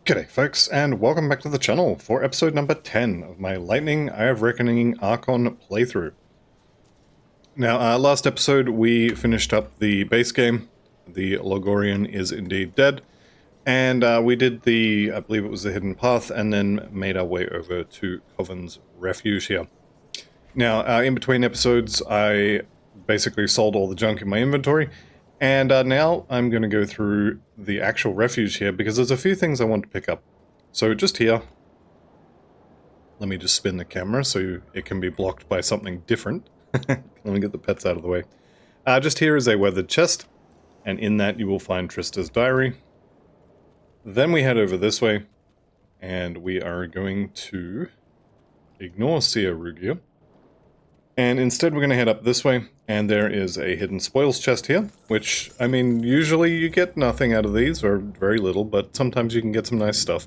G'day folks, and welcome back to the channel for episode number 10 of my Lightning Eye of Reckoning Archon playthrough. Now, last episode we finished up the base game. The Logorian is indeed dead, and we did the, I believe it was the Hidden Path, and then made our way over to Coven's Refuge here. Now, in between episodes, I basically sold all the junk in my inventory, and now I'm going to go through the actual refuge here because there's a few things I want to pick up. So just here, let me just spin the camera so it can be blocked by something different. Let me get the pets out of the way. Just here is a weathered chest, and in that you will find Trista's diary. Then we head over this way, and we are going to ignore Sia Rugia. And instead we're going to head up this way, and there is a hidden spoils chest here, which, I mean, usually you get nothing out of these, or very little, but sometimes you can get some nice stuff.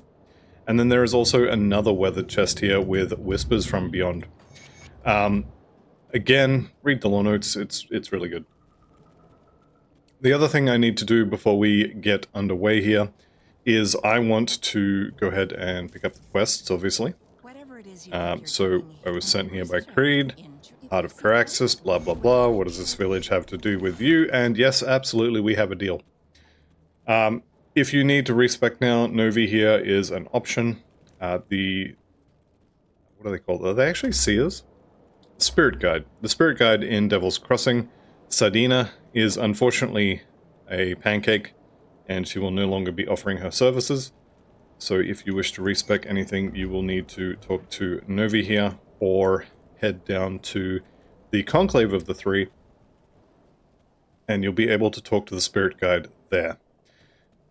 And then there is also another weathered chest here with Whispers from Beyond. Again, read the lore notes, it's really good. The other thing I need to do before we get underway here is I want to go ahead and pick up the quests, obviously. So I was sent here by Creed. Heart of Caraxes, blah blah blah, what does this village have to do with you? And yes, absolutely, we have a deal. If you need to respec now, Novi here is an option. What do they call it? Are they actually seers? Spirit Guide. The Spirit Guide in Devil's Crossing. Sardina is unfortunately a pancake, and she will no longer be offering her services. So if you wish to respec anything, you will need to talk to Novi here, or head down to the Conclave of the Three, and you'll be able to talk to the Spirit Guide there.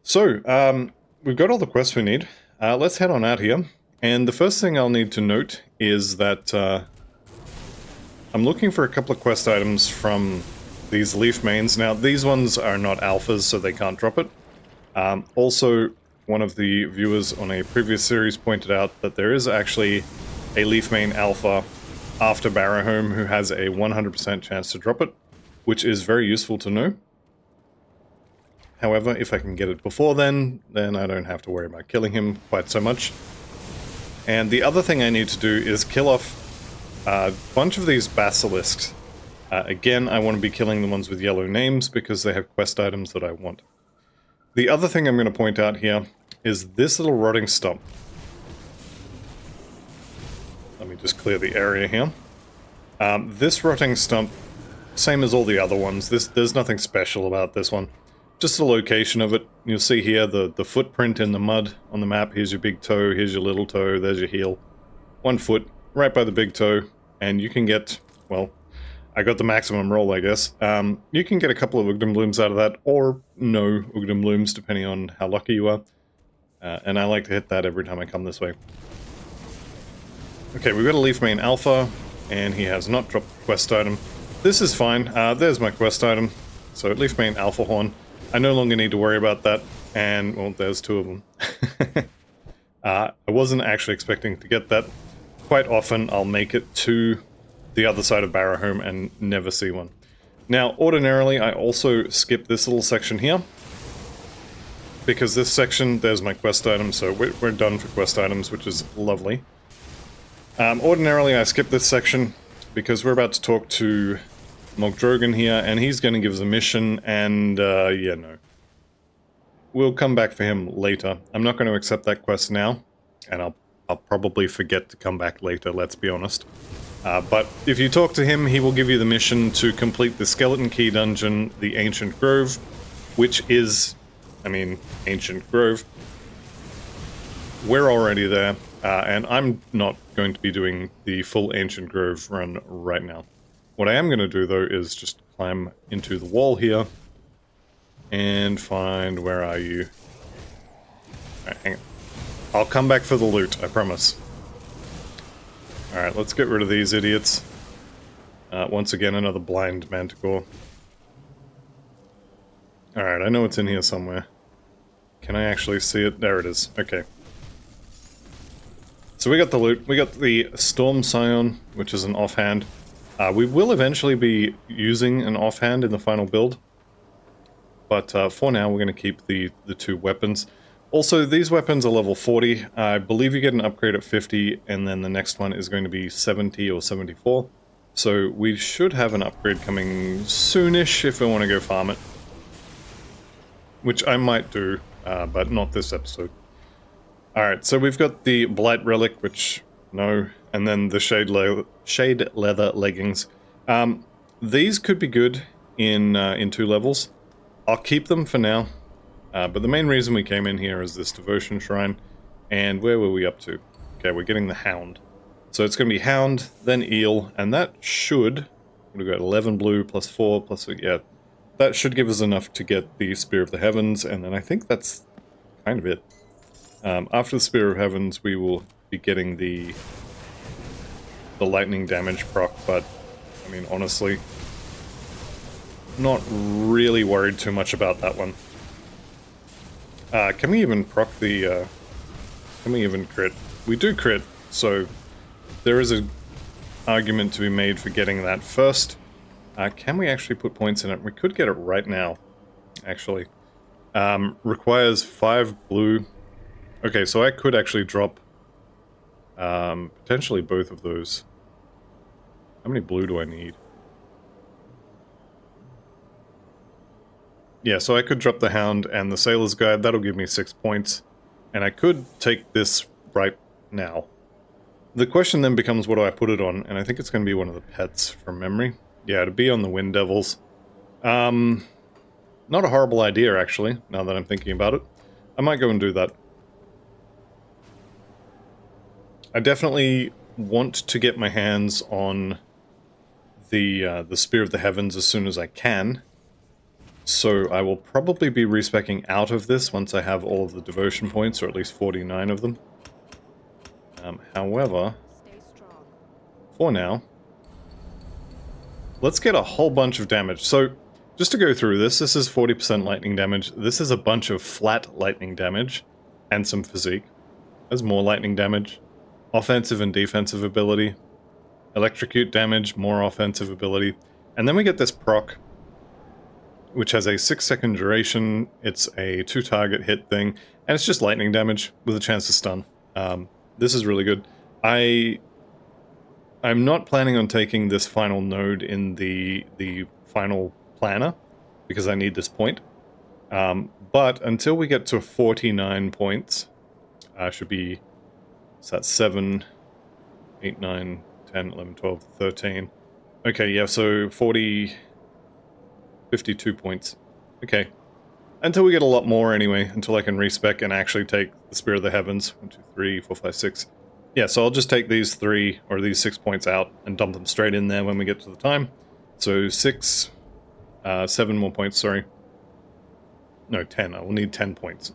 So, we've got all the quests we need. Let's head on out here. And the first thing I'll need to note is that I'm looking for a couple of quest items from these leaf mains. Now, these ones are not alphas, so they can't drop it. Also, one of the viewers on a previous series pointed out that there is actually a leaf main alpha after Barrowholm who has a 100% chance to drop it, which is very useful to know. However, if I can get it before then I don't have to worry about killing him quite so much. And the other thing I need to do is kill off a bunch of these basilisks. Again, I want to be killing the ones with yellow names because they have quest items that I want. The other thing I'm going to point out here is this little rotting stump. Let me just clear the area here. This rotting stump, same as all the other ones, there's nothing special about this one. Just the location of it. You'll see here the footprint in the mud on the map. Here's your big toe, here's your little toe, there's your heel. 1 foot, right by the big toe, and you can get, well, I got the maximum roll, I guess. You can get a couple of Ugdenblooms out of that, or no Ugdenblooms, depending on how lucky you are. And I like to hit that every time I come this way. Okay, we've got a Leaf Main Alpha, and he has not dropped the quest item. This is fine. There's my quest item. So, Leaf Main Alpha Horn. I no longer need to worry about that. And, well, there's 2 of them. I wasn't actually expecting to get that. Quite often, I'll make it to the other side of Barrowholm and never see one. Now, ordinarily, I also skip this little section here. Because this section, there's my quest item, so we're done for quest items, which is lovely. Ordinarily, I skip this section because we're about to talk to Mogdrogan here, and he's going to give us a mission, and, yeah, no. We'll come back for him later. I'm not going to accept that quest now, and I'll probably forget to come back later, let's be honest. But if you talk to him, he will give you the mission to complete the Skeleton Key dungeon, the Ancient Grove, which is, I mean, Ancient Grove. We're already there. And I'm not going to be doing the full Ancient Grove run right now. What I am going to do, though, is just climb into the wall here and find... Where are you? Alright, hang on. I'll come back for the loot, I promise. Alright, let's get rid of these idiots. Once again, another blind manticore. Alright, I know it's in here somewhere. Can I actually see it? There it is. Okay. So we got the loot, we got the Storm Scion, which is an offhand. We will eventually be using an offhand in the final build, but for now we're going to keep the 2 weapons. Also, these weapons are level 40. I believe you get an upgrade at 50, and then the next one is going to be 70 or 74. So we should have an upgrade coming soonish if I want to go farm it. Which I might do, but not this episode. Alright, so we've got the Blight Relic, which, no, and then the Shade Leather Leggings. These could be good in 2 levels. I'll keep them for now. But the main reason we came in here is this Devotion Shrine. And where were we up to? Okay, we're getting the Hound. So it's going to be Hound, then Eel, and that should... We've got 11 blue, plus 4, plus... Yeah, that should give us enough to get the Spear of the Heavens, and then I think that's kind of it. After the Spear of Heavens, we will be getting the lightning damage proc, but, I mean, honestly, not really worried too much about that one. Can we even proc the, can we even crit? We do crit, so there is an argument to be made for getting that first. Can we actually put points in it? We could get it right now, actually. Requires 5 blue. Okay, so I could actually drop potentially both of those. How many blue do I need? Yeah, so I could drop the Hound and the Sailor's Guide. That'll give me 6 points. And I could take this right now. The question then becomes, what do I put it on? And I think it's going to be one of the pets from memory. Yeah, to be on the Wind Devils. Not a horrible idea, actually, now that I'm thinking about it. I might go and do that. I definitely want to get my hands on the Spear of the Heavens as soon as I can. So I will probably be respeccing out of this once I have all of the devotion points, or at least 49 of them. However, for now, let's get a whole bunch of damage. So, just to go through this, this is 40% lightning damage. This is a bunch of flat lightning damage, and some physique. There's more lightning damage. Offensive and defensive ability. Electrocute damage, more offensive ability. And then we get this proc, which has a 6-second duration. It's a 2-target hit thing, and it's just lightning damage with a chance to stun. This is really good. I'm not planning on taking this final node in the final planner, because I need this point. But until we get to 49 points, should be, so that's 7, 8, 9, 10, 11, 12, 13. Okay, yeah, so 52 points. Okay. Until we get a lot more anyway, until I can respec and actually take the Spear of the Heavens. 1, 2, 3, 4, 5, 6. Yeah, so I'll just take these 3, or these 6 points out and dump them straight in there when we get to the time. So 6, 7 more points, sorry. No, 10. I will need 10 points.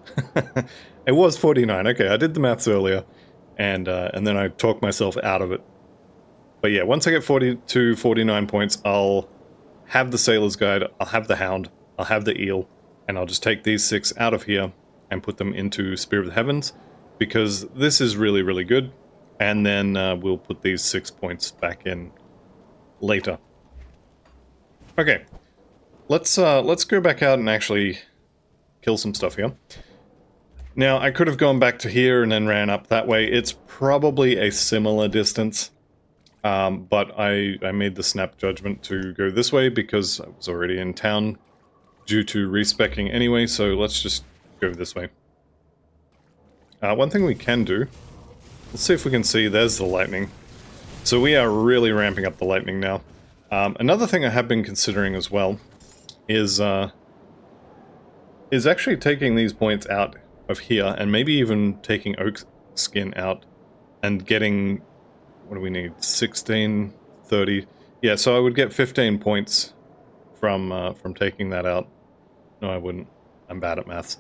It was 49. Okay, I did the maths earlier, and then I talked myself out of it. But yeah, once I get 42, 49 points, I'll have the Sailor's Guide, I'll have the Hound, I'll have the Eel, and I'll just take these 6 out of here and put them into Spear of the Heavens, because this is really, really good. And then we'll put these 6 points back in later. Okay, let's go back out and actually kill some stuff here. Now, I could have gone back to here and then ran up that way. It's probably a similar distance, but I made the snap judgment to go this way because I was already in town due to respeccing anyway, so let's just go this way. One thing we can do, let's see if we can see, there's the lightning. So we are really ramping up the lightning now. Another thing I have been considering as well is actually taking these points out of here, and maybe even taking Oak Skin out and getting, what do we need, 16, 30, yeah, so I would get 15 points from taking that out. No, I wouldn't. I'm bad at maths.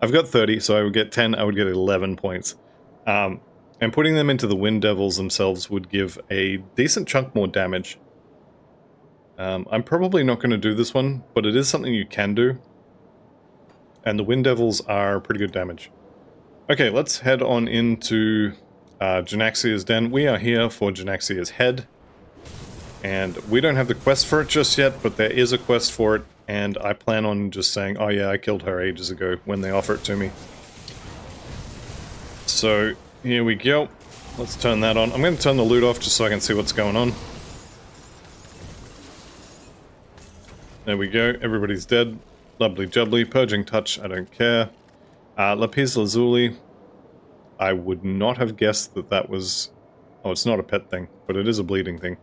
I've got 30, so I would get 10, I would get 11 points. And putting them into the Wind Devils themselves would give a decent chunk more damage. I'm probably not going to do this one, but it is something you can do. And the Wind Devils are pretty good damage. Okay, let's head on into Janaxia's Den. We are here for Janaxia's Head. And we don't have the quest for it just yet, but there is a quest for it. And I plan on just saying, oh yeah, I killed her ages ago when they offer it to me. So, here we go. Let's turn that on. I'm going to turn the loot off just so I can see what's going on. There we go. Everybody's dead. Lovely jubbly. Purging touch. I don't care. Lapis lazuli. I would not have guessed that that was... Oh, it's not a pet thing, but it is a bleeding thing.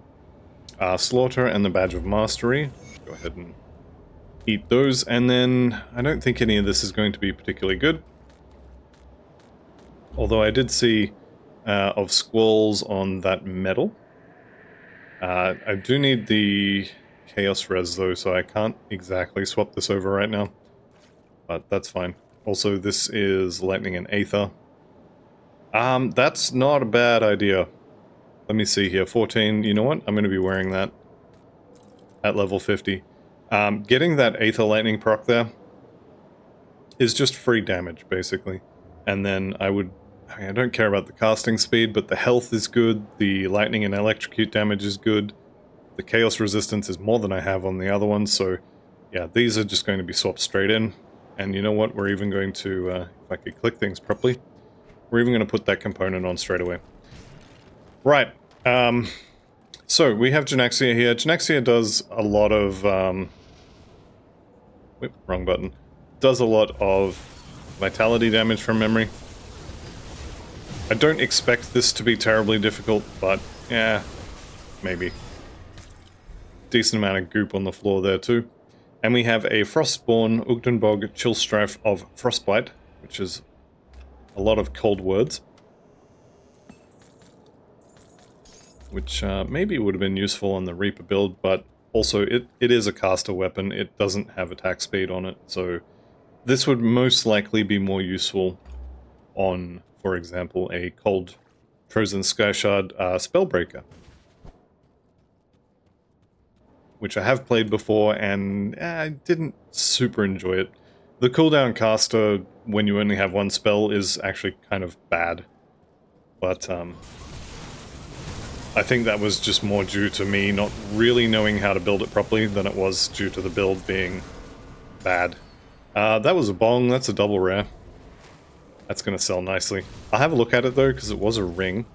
Slaughter and the Badge of Mastery. Go ahead and eat those. And then I don't think any of this is going to be particularly good. Although I did see of squalls on that metal. I do need the Chaos Res though, so I can't exactly swap this over right now. But that's fine. Also, this is Lightning and Aether. That's not a bad idea. Let me see here. 14, you know what? I'm going to be wearing that at level 50. Getting that Aether Lightning proc there is just free damage, basically. And then I don't care about the casting speed, but the health is good, the lightning and electrocute damage is good, the chaos resistance is more than I have on the other ones, so yeah, these are just going to be swapped straight in. And you know what, we're even going to, if I could click things properly, we're even going to put that component on straight away. Right, so we have Gynaxia here. Gynaxia does a lot of, wrong button, does a lot of vitality damage from memory. I don't expect this to be terribly difficult, but yeah, maybe. Decent amount of goop on the floor there too. And we have a Frostborn Ugdenbog Chill Strife of Frostbite, which is a lot of cold words. Which maybe would have been useful on the Reaper build, but also it is a caster weapon, it doesn't have attack speed on it, so this would most likely be more useful on, for example, a Cold Trozen Skyshard Spellbreaker. Which I have played before, and I didn't super enjoy it. The cooldown caster, when you only have one spell, is actually kind of bad. But, I think that was just more due to me not really knowing how to build it properly than it was due to the build being bad. That was a bong, that's a double rare. That's going to sell nicely. I'll have a look at it though, because it was a ring.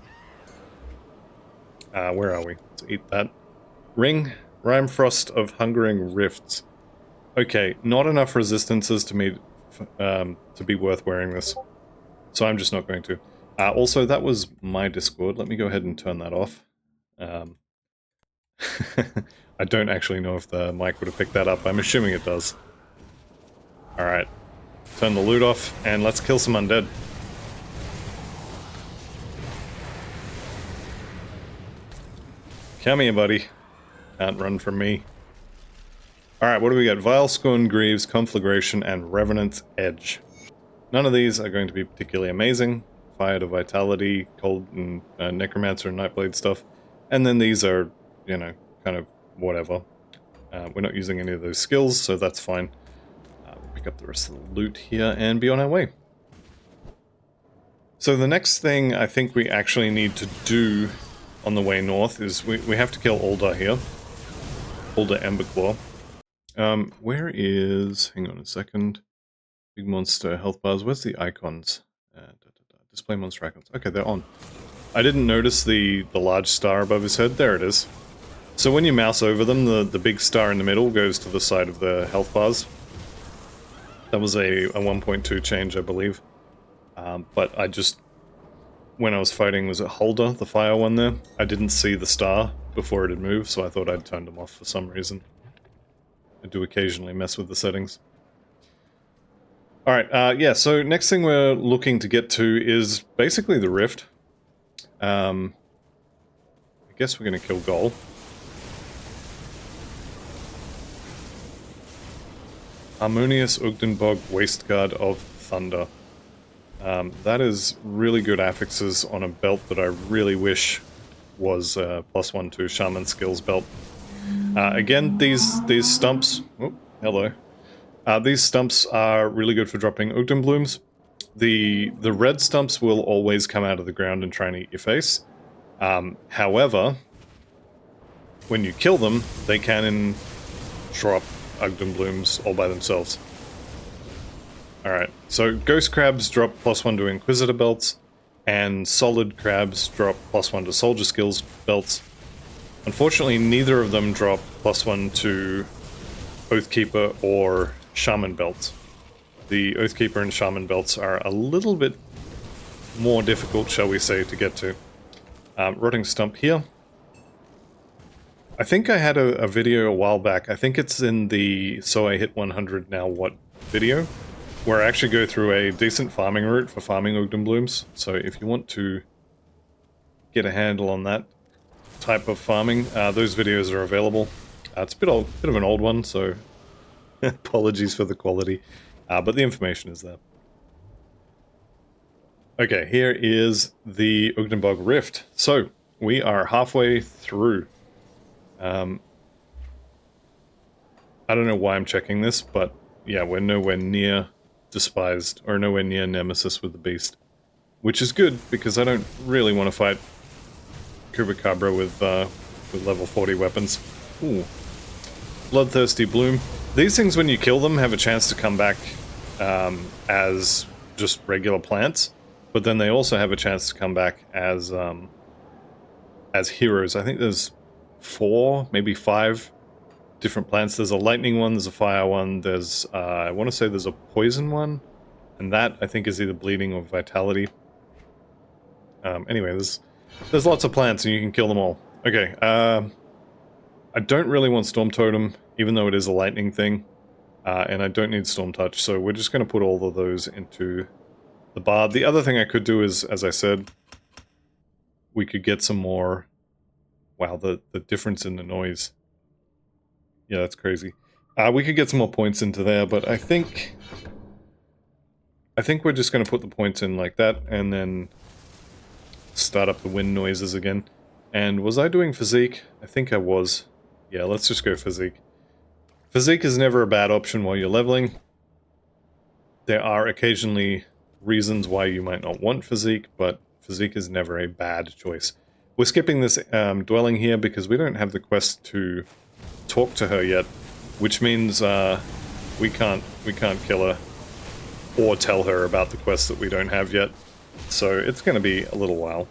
Where are we? Let's eat that. Ring, Rime-Frost of Hungering Rifts. Okay, not enough resistances to me to be worth wearing this. So I'm just not going to. Also, that was my Discord. Let me go ahead and turn that off. I don't actually know if the mic would have picked that up. I'm assuming it does. Alright. Turn the loot off, and let's kill some undead. Come here, buddy. Can't run from me. Alright, what do we got? Vile Scorn, Greaves, Conflagration, and Revenant's Edge. None of these are going to be particularly amazing. Fire to Vitality, Cold and Necromancer and Nightblade stuff. And then these are, you know, kind of whatever. We're not using any of those skills, so that's fine. We'll pick up the rest of the loot here and be on our way. So the next thing I think we actually need to do on the way north is we have to kill Ulder here. Ulder Emberclaw. Where is... hang on a second. Big monster health bars. Where's the icons? Display monster icons. Okay, they're on. I didn't notice the large star above his head. There it is. So when you mouse over them, the big star in the middle goes to the side of the health bars. That was a 1.2 change, I believe. But I just... when I was fighting, was it Holder, the fire one there? I didn't see the star before it had moved, so I thought I'd turned them off for some reason. I do occasionally mess with the settings. Alright, yeah, so next thing we're looking to get to is basically the Rift. I guess we're going to kill Gol. Harmonious Ugdenbog Wasteguard of Thunder. That is really good affixes on a belt that I really wish was +1 to Shaman Skills belt. Again, these stumps... oh, hello. These stumps are really good for dropping Ugden Blooms. The red stumps will always come out of the ground and try and eat your face. However, when you kill them, they can drop Ugden Blooms all by themselves. Alright, so Ghost Crabs drop +1 to Inquisitor belts. and solid crabs drop +1 to soldier skills belts. Unfortunately, neither of them drop +1 to Oathkeeper or Shaman belts. The Oathkeeper and Shaman belts are a little bit more difficult, shall we say, to get to. Rotting Stump here. I think I had a video a while back. I think it's in the So I Hit 100 Now What video, where I actually go through a decent farming route for farming Ugdenblooms. So if you want to get a handle on that type of farming, those videos are available. It's a bit of an old one, so apologies for the quality, but the information is there. Okay, here is the Ugdenbog Rift. So, we are halfway through. I don't know why I'm checking this, but yeah, we're nowhere near despised, or nowhere near nemesis with the beast. Which is good, because I don't really want to fight Chupacabra with level 40 weapons. Ooh. Bloodthirsty Bloom. These things, when you kill them, have a chance to come back as just regular plants. But then they also have a chance to come back as heroes. I think there's 4, maybe 5 different plants. There's a lightning one, there's a fire one, there's, I want to say there's a poison one, and that, I think, is either bleeding or vitality. Anyway, there's lots of plants, and you can kill them all. Okay, I don't really want Storm Totem, even though it is a lightning thing, and I don't need Storm Touch, so we're just going to put all of those into the bard. The other thing I could do is, as I said, we could get some more... Wow, the difference in the noise. Yeah, that's crazy. We could get some more points into there, but I think we're just going to put the points in like that, and then start up the wind noises again. And was I doing physique? I think I was. Yeah, let's just go physique. Physique is never a bad option while you're leveling. There are occasionally reasons why you might not want physique, but physique is never a bad choice. We're skipping this dwelling here because we don't have the quest to talk to her yet, which means we can't kill her or tell her about the quest that we don't have yet. So it's going to be a little while.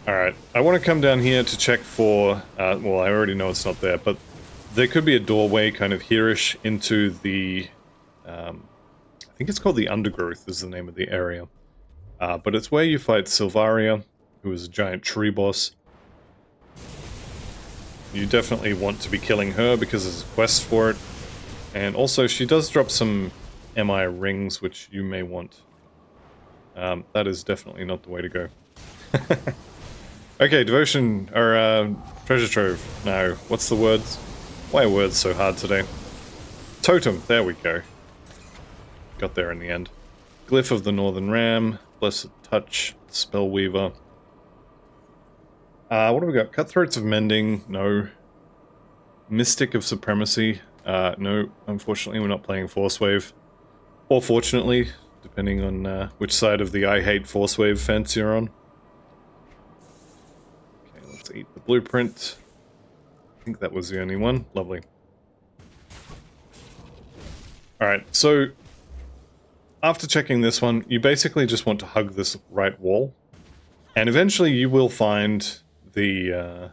Alright, I want to come down here to check for, well, I already know it's not there, but there could be a doorway kind of here-ish into the, I think it's called the Undergrowth is the name of the area. But it's where you fight Silvaria, who is a giant tree boss. You definitely want to be killing her because there's a quest for it. And also, she does drop some MI rings, which you may want. That is definitely not the way to go. Okay, devotion, or treasure trove. No, what's the words? Why are words so hard today? Totem, there we go. Got there in the end. Glyph of the Northern Ram, Blessed Touch, Spellweaver. What have we got? Cutthroats of Mending, no. Mystic of Supremacy, no. Unfortunately, we're not playing Force Wave. Or fortunately, depending on which side of the I hate Force Wave fence you're on. Okay, let's eat the blueprint. I think that was the only one. Lovely. Alright, so after checking this one, you basically just want to hug this right wall. And eventually you will find the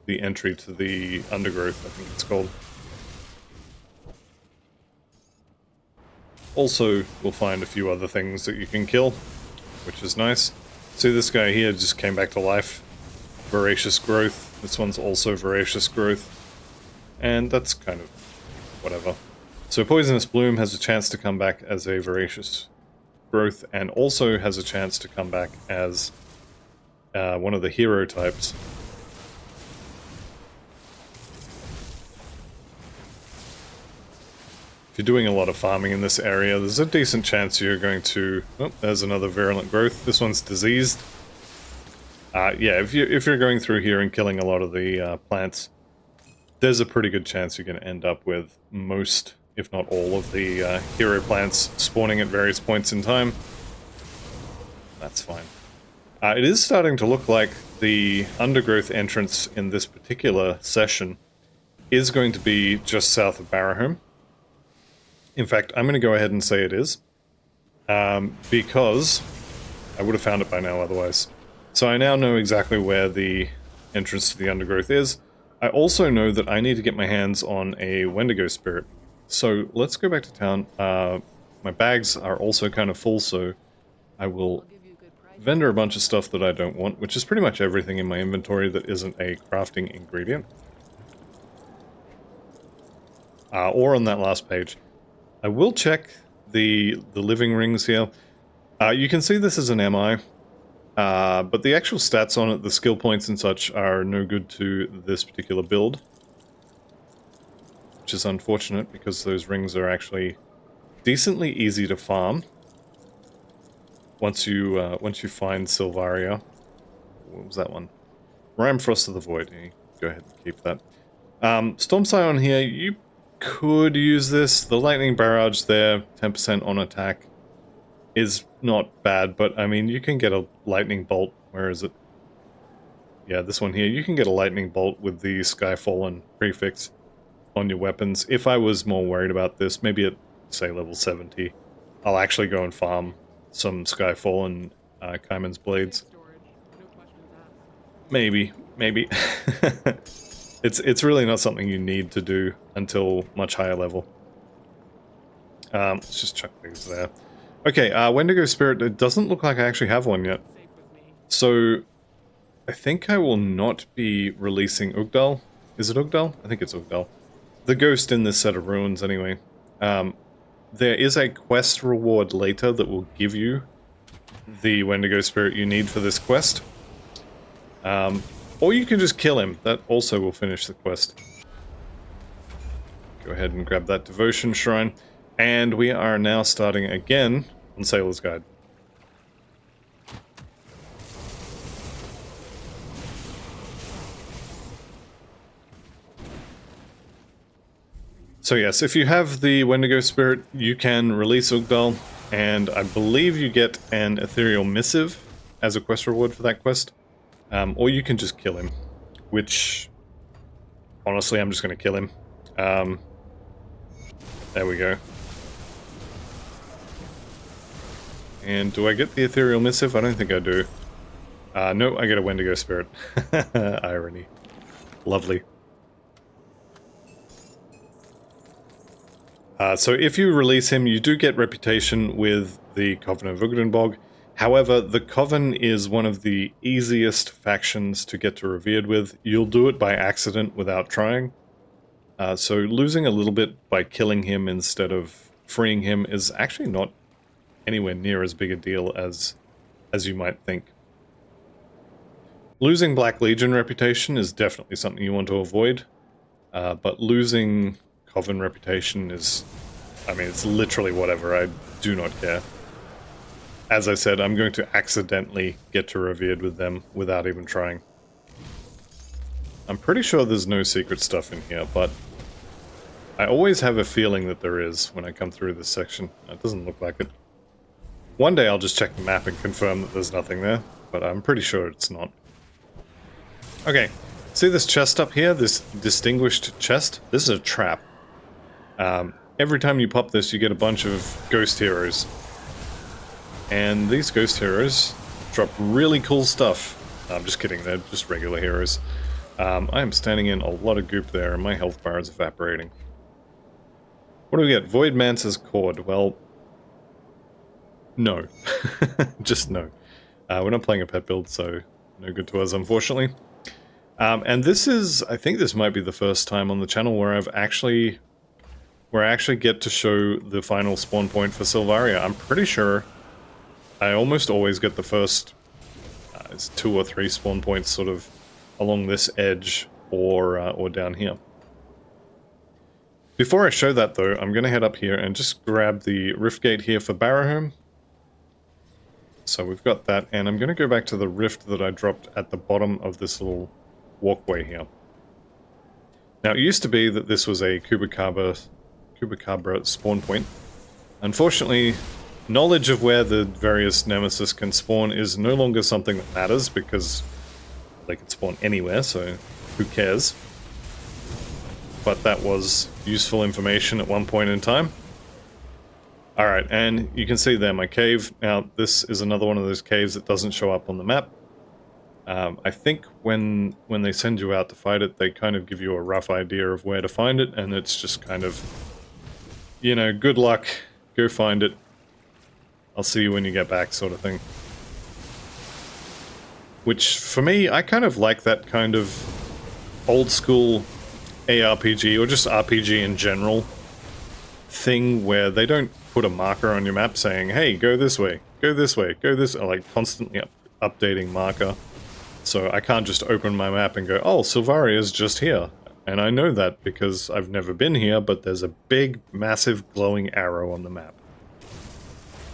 entry to the Undergrowth, I think it's called. Also, we'll find a few other things that you can kill, which is nice. See, this guy here just came back to life. Voracious Growth. This one's also Voracious Growth. And that's kind of whatever. So Poisonous Bloom has a chance to come back as a Voracious Growth, and also has a chance to come back as one of the hero types. If you're doing a lot of farming in this area, there's a decent chance you're going to... Oh, there's another Virulent Growth. This one's diseased. Yeah, if you're going through here and killing a lot of the plants, there's a pretty good chance you're going to end up with most, if not all, of the hero plants spawning at various points in time. That's fine. It is starting to look like the Undergrowth entrance in this particular session is going to be just south of Barrowholm. In fact, I'm going to go ahead and say it is. because I would have found it by now otherwise. So I now know exactly where the entrance to the Undergrowth is. I also know that I need to get my hands on a Wendigo spirit. So let's go back to town. My bags are also kind of full, so I will vendor a bunch of stuff that I don't want, which is pretty much everything in my inventory that isn't a crafting ingredient. Or on that last page. I will check the living rings here. You can see this is an MI, but the actual stats on it, the skill points and such, are no good to this particular build. Which is unfortunate, because those rings are actually decently easy to farm. Once you find Silvaria. What was that one? Ramfrost of the Void. Yeah, go ahead and keep that. Storm Scion here, you could use this. The Lightning Barrage there, 10% on attack, is not bad, but I mean, you can get a Lightning Bolt. Where is it? Yeah, this one here. You can get a Lightning Bolt with the Skyfallen prefix on your weapons. If I was more worried about this, maybe at, say, level 70, I'll actually go and farm some Skyfallen Kaiman's Blades. Maybe. It's really not something you need to do until much higher level. Let's just chuck these there. Okay, Wendigo Spirit, it doesn't look like I actually have one yet. So, I think I will not be releasing Ugdal. Is it Ugdal? I think it's Ugdal. The ghost in this set of ruins, anyway. There is a quest reward later that will give you the Wendigo Spirit you need for this quest. Or you can just kill him. That also will finish the quest. Go ahead and grab that Devotion Shrine. And we are now starting again on Sailor's Guide. So yes, if you have the Wendigo Spirit, you can release Ugdal, and I believe you get an Ethereal Missive as a quest reward for that quest. Or you can just kill him, which, honestly, I'm just going to kill him. There we go. And do I get the Ethereal Missive? I don't think I do. No, I get a Wendigo Spirit. Irony. Lovely. So if you release him, you do get reputation with the Coven of Ugdenbog. However, the Coven is one of the easiest factions to get to Revered with. You'll do it by accident without trying. So losing a little bit by killing him instead of freeing him is actually not anywhere near as big a deal as you might think. Losing Black Legion reputation is definitely something you want to avoid. But losing Coven reputation is, I mean, it's literally whatever. I do not care. As I said, I'm going to accidentally get to Revered with them without even trying. I'm pretty sure there's no secret stuff in here, but I always have a feeling that there is when I come through this section. It doesn't look like it. One day I'll just check the map and confirm that there's nothing there, but I'm pretty sure it's not. Okay, see this chest up here? This distinguished chest? This is a trap. Every time you pop this, you get a bunch of ghost heroes. And these ghost heroes drop really cool stuff. I'm just kidding, they're just regular heroes. I am standing in a lot of goop there, and my health bar is evaporating. What do we get? Void Mancer's Cord. Well, no. Just no. We're not playing a pet build, so no good to us, unfortunately. And this is, I think this might be the first time on the channel where I actually get to show the final spawn point for Silvaria. I'm pretty sure I almost always get the first it's 2 or 3 spawn points sort of along this edge or down here. Before I show that though, I'm going to head up here and just grab the rift gate here for Barrowholm. So we've got that, and I'm going to go back to the rift that I dropped at the bottom of this little walkway here. Now it used to be that this was a Chupacabra spawn point. Unfortunately, knowledge of where the various nemesis can spawn is no longer something that matters, because they can spawn anywhere, so who cares? But that was useful information at one point in time. Alright, and you can see there my cave. Now, this is another one of those caves that doesn't show up on the map. I think when they send you out to fight it, they kind of give you a rough idea of where to find it, and it's just kind of, you know, good luck, go find it, I'll see you when you get back sort of thing. Which, for me, I kind of like that kind of old school ARPG, or just RPG in general, thing where they don't put a marker on your map saying, hey, go this way, go this way, go this, or like constantly updating marker. So I can't just open my map and go, oh, Silvaria's just here. And I know that because I've never been here, but there's a big, massive, glowing arrow on the map.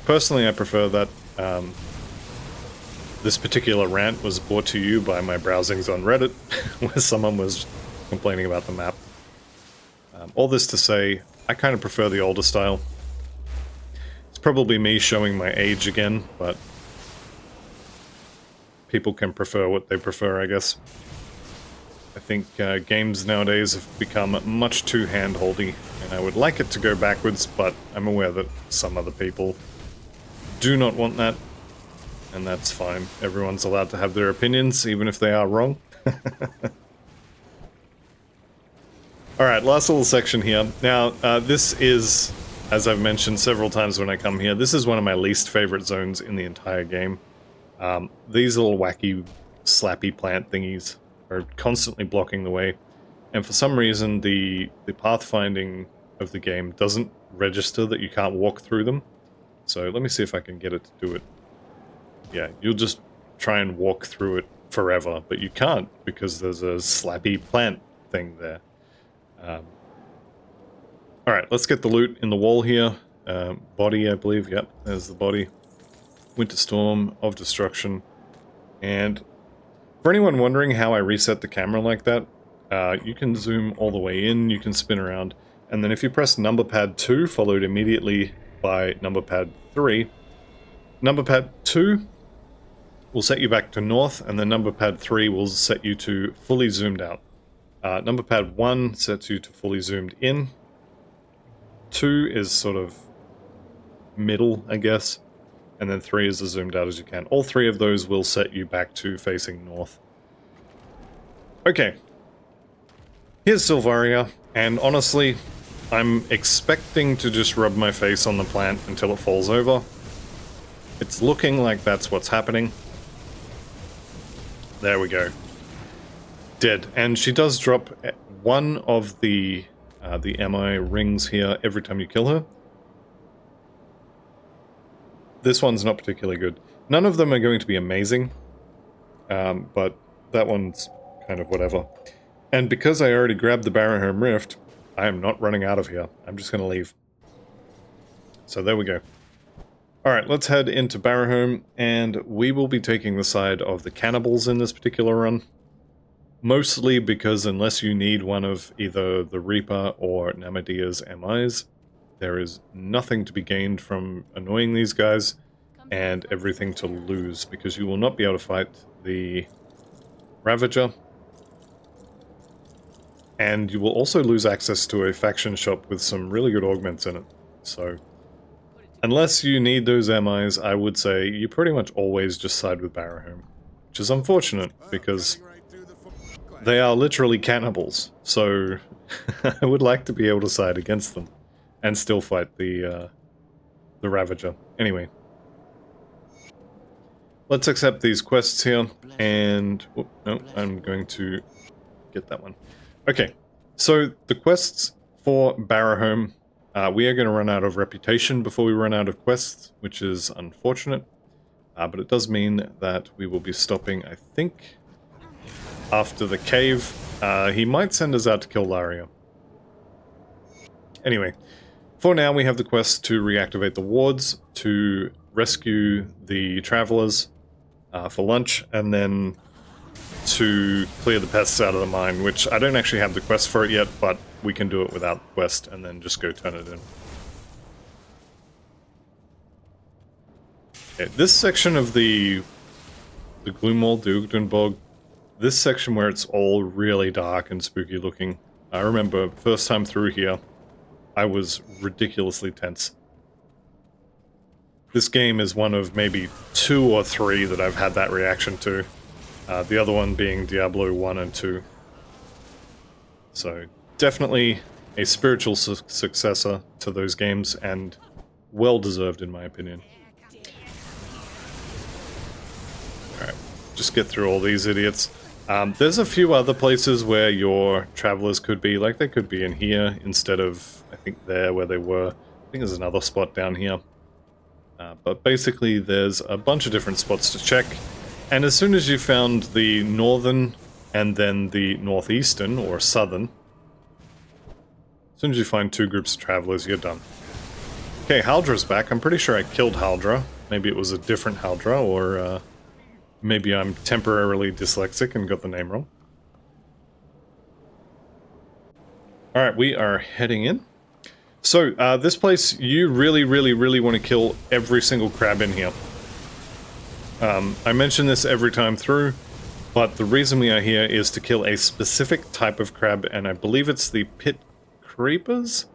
Personally, I prefer that. This particular rant was brought to you by my browsings on Reddit, where someone was complaining about the map. All this to say, I kind of prefer the older style. It's probably me showing my age again, but people can prefer what they prefer, I guess. I think games nowadays have become much too hand-holdy, and I would like it to go backwards, but I'm aware that some other people do not want that, and that's fine. Everyone's allowed to have their opinions, even if they are wrong. Alright, last little section here. Now, this is, as I've mentioned several times when I come here, this is one of my least favorite zones in the entire game. These little wacky, slappy plant thingies are constantly blocking the way, and for some reason the pathfinding of the game doesn't register that you can't walk through them. So let me see if I can get it to do it. Yeah, you'll just try and walk through it forever, but you can't because there's a slappy plant thing there. Alright, let's get the loot in the wall here. Body, I believe, yep, there's the body. Winter Storm of Destruction. And for anyone wondering how I reset the camera like that, you can zoom all the way in, you can spin around, and then if you press number pad 2, followed immediately by number pad 3, number pad 2 will set you back to north, and then number pad 3 will set you to fully zoomed out. Number pad 1 sets you to fully zoomed in. 2 is sort of middle, I guess. And then 3 is as zoomed out as you can. All 3 of those will set you back to facing north. Okay. Here's Silvaria, and honestly, I'm expecting to just rub my face on the plant until it falls over. It's looking like that's what's happening. There we go. Dead. And she does drop one of the MI rings here every time you kill her. This one's not particularly good. None of them are going to be amazing, but that one's kind of whatever. And because I already grabbed the Barrowholm Rift, I am not running out of here. I'm just going to leave. So there we go. Alright, let's head into Barrowholm, and we will be taking the side of the cannibals in this particular run. Mostly because unless you need one of either the Reaper or Namadia's MIs, there is nothing to be gained from annoying these guys, and everything to lose, because you will not be able to fight the Ravager. And you will also lose access to a faction shop with some really good augments in it. So, unless you need those MIs, I would say you pretty much always just side with Barrowholm. Which is unfortunate, because they are literally cannibals. So, I would like to be able to side against them. And still fight the Ravager. Anyway. Let's accept these quests here, and... oh, no, I'm going to get that one. Okay, so the quests for Barrowholm, we are going to run out of reputation before we run out of quests, which is unfortunate. But it does mean that we will be stopping, I think, after the cave. He might send us out to kill Laria. Anyway. For now, we have the quest to reactivate the wards, to rescue the travelers for lunch, and then to clear the pests out of the mine, which I don't actually have the quest for it yet, but we can do it without the quest and then just go turn it in. Okay, this section of the Gloomwall, the Ugdenbog, this section where it's all really dark and spooky looking, I remember first time through here, I was ridiculously tense. This game is one of maybe 2 or 3 that I've had that reaction to. The other one being Diablo 1 and 2. So, definitely a spiritual successor to those games, and well-deserved in my opinion. Alright, just get through all these idiots. There's a few other places where your travelers could be, like they could be in here instead of, I think, there where they were. I think there's another spot down here. But basically there's a bunch of different spots to check, and as soon as you found the northern and then the northeastern or southern, as soon as you find 2 groups of travelers, you're done. Okay, Haldra's back. I'm pretty sure I killed Haldra. Maybe it was a different Haldra, or maybe I'm temporarily dyslexic and got the name wrong. Alright, we are heading in. So, this place, you really want to kill every single crab in here. I mention this every time through, but the reason we are here is to kill a specific type of crab, and I believe it's the pit creepers?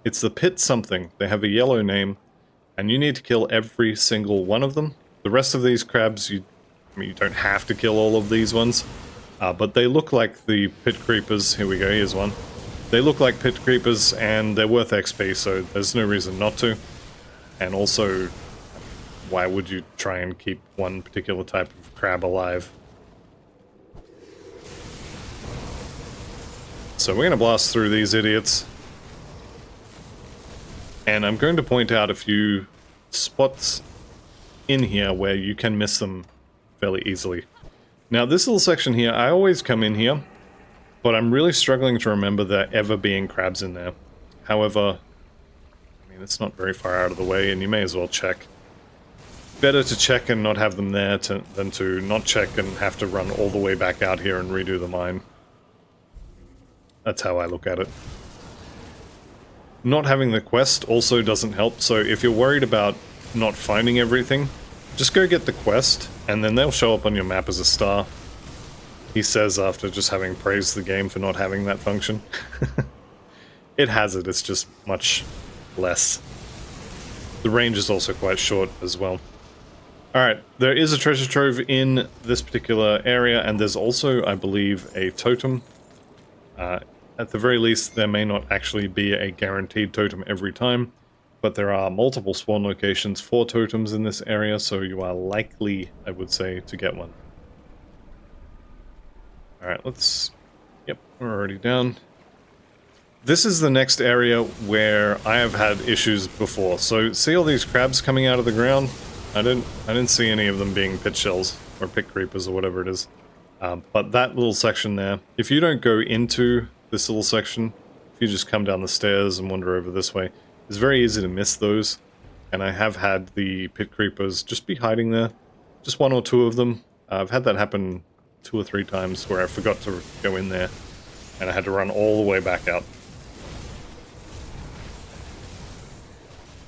It's the pit something. They have a yellow name, and you need to kill every single one of them. The rest of these crabs, I mean, you don't have to kill all of these ones, but they look like the pit creepers. Here we go, here's one. They look like pit creepers, and they're worth XP, so there's no reason not to. And also, why would you try and keep one particular type of crab alive? So we're going to blast through these idiots. And I'm going to point out a few spots in here where you can miss them fairly easily. Now, this little section here, I always come in here, but I'm really struggling to remember there ever being crabs in there. However, I mean, it's not very far out of the way, and you may as well check. Better to check and not have them there than to not check and have to run all the way back out here and redo the mine. That's how I look at it. Not having the quest also doesn't help, so if you're worried about not finding everything, just go get the quest, and then they'll show up on your map as a star. He says after just having praised the game for not having that function. It has it, it's just much less. The range is also quite short as well. Alright, there is a treasure trove in this particular area, and there's also, I believe, a totem. At the very least, there may not actually be a guaranteed totem every time, but there are multiple spawn locations for totems in this area, so you are likely, I would say, to get one. Alright, let's... Yep, we're already down. This is the next area where I have had issues before. So, see all these crabs coming out of the ground? I didn't see any of them being pit shells, or pit creepers, or whatever it is. But that little section there, if you don't go into this little section, if you just come down the stairs and wander over this way, it's very easy to miss those. And I have had the pit creepers just be hiding there. Just 1 or 2 of them. I've had that happen 2 or 3 times where I forgot to go in there, and I had to run all the way back out.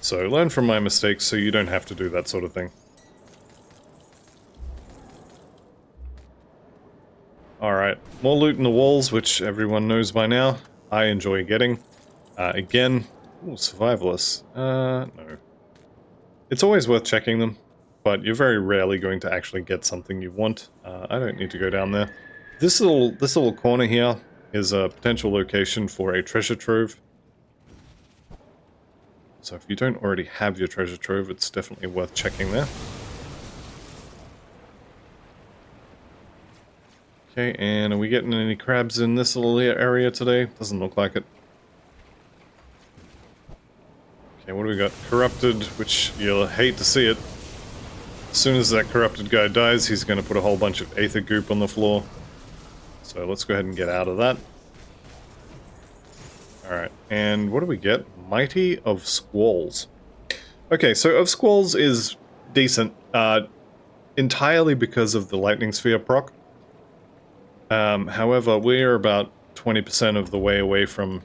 So learn from my mistakes so you don't have to do that sort of thing. Alright, more loot in the walls, which everyone knows by now. I enjoy getting. Again, ooh, survivalists. No. It's always worth checking them, but you're very rarely going to actually get something you want. I don't need to go down there. This little corner here is a potential location for a treasure trove. So if you don't already have your treasure trove, it's definitely worth checking there. Okay, and are we getting any crabs in this little area today? Doesn't look like it. Okay, what do we got? Corrupted, which you'll hate to see it. As soon as that corrupted guy dies, he's going to put a whole bunch of aether goop on the floor. So let's go ahead and get out of that. Alright, and what do we get? Mighty of Squalls. Okay, so of Squalls is decent, entirely because of the Lightning Sphere proc. However, we're about 20% of the way away from